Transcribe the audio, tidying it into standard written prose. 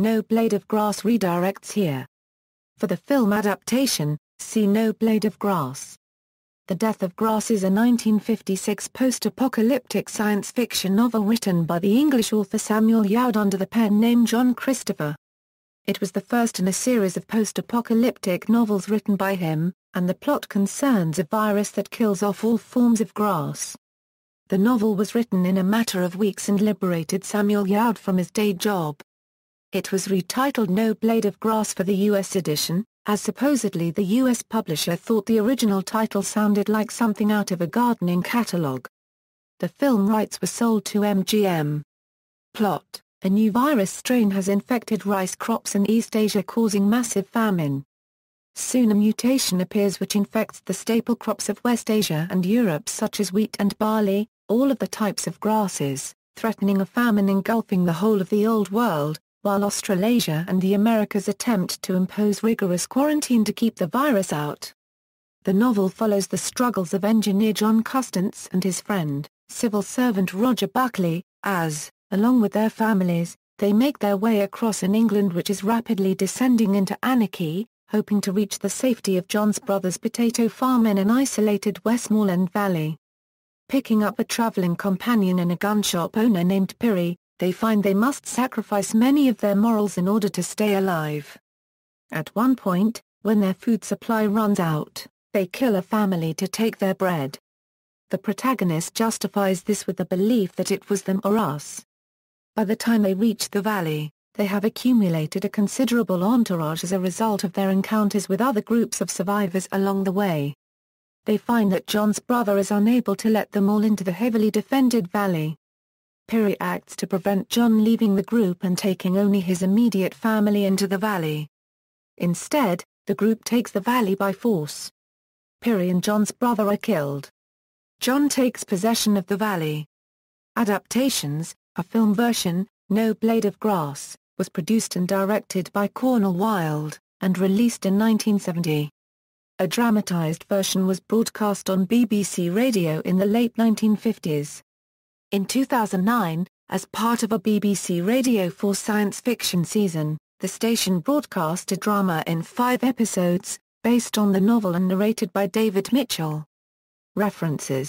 No Blade of Grass redirects here. For the film adaptation, see No Blade of Grass. The Death of Grass is a 1956 post-apocalyptic science fiction novel written by the English author Samuel Youde under the pen name John Christopher. It was the first in a series of post-apocalyptic novels written by him, and the plot concerns a virus that kills off all forms of grass. The novel was written in a matter of weeks and liberated Samuel Youde from his day job. It was retitled No Blade of Grass for the U.S. edition, as supposedly the U.S. publisher thought the original title sounded like something out of a gardening catalogue. The film rights were sold to MGM. Plot: a new virus strain has infected rice crops in East Asia, causing massive famine. Soon a mutation appears which infects the staple crops of West Asia and Europe such as wheat and barley, all of the types of grasses, threatening a famine engulfing the whole of the Old World, while Australasia and the Americas attempt to impose rigorous quarantine to keep the virus out. The novel follows the struggles of engineer John Custance and his friend, civil servant Roger Buckley, as, along with their families, they make their way across an England which is rapidly descending into anarchy, hoping to reach the safety of John's brother's potato farm in an isolated Westmoreland valley. Picking up a traveling companion in a gun shop owner named Piri, they find they must sacrifice many of their morals in order to stay alive. At one point, when their food supply runs out, they kill a family to take their bread. The protagonist justifies this with the belief that it was them or us. By the time they reach the valley, they have accumulated a considerable entourage as a result of their encounters with other groups of survivors along the way. They find that John's brother is unable to let them all into the heavily defended valley. Piri acts to prevent John leaving the group and taking only his immediate family into the valley. Instead, the group takes the valley by force. Piri and John's brother are killed. John takes possession of the valley. Adaptations: a film version, No Blade of Grass, was produced and directed by Cornel Wilde, and released in 1970. A dramatized version was broadcast on BBC Radio in the late 1950s. In 2009, as part of a BBC Radio 4 science fiction season, the station broadcast a drama in 5 episodes, based on the novel and narrated by David Mitchell. References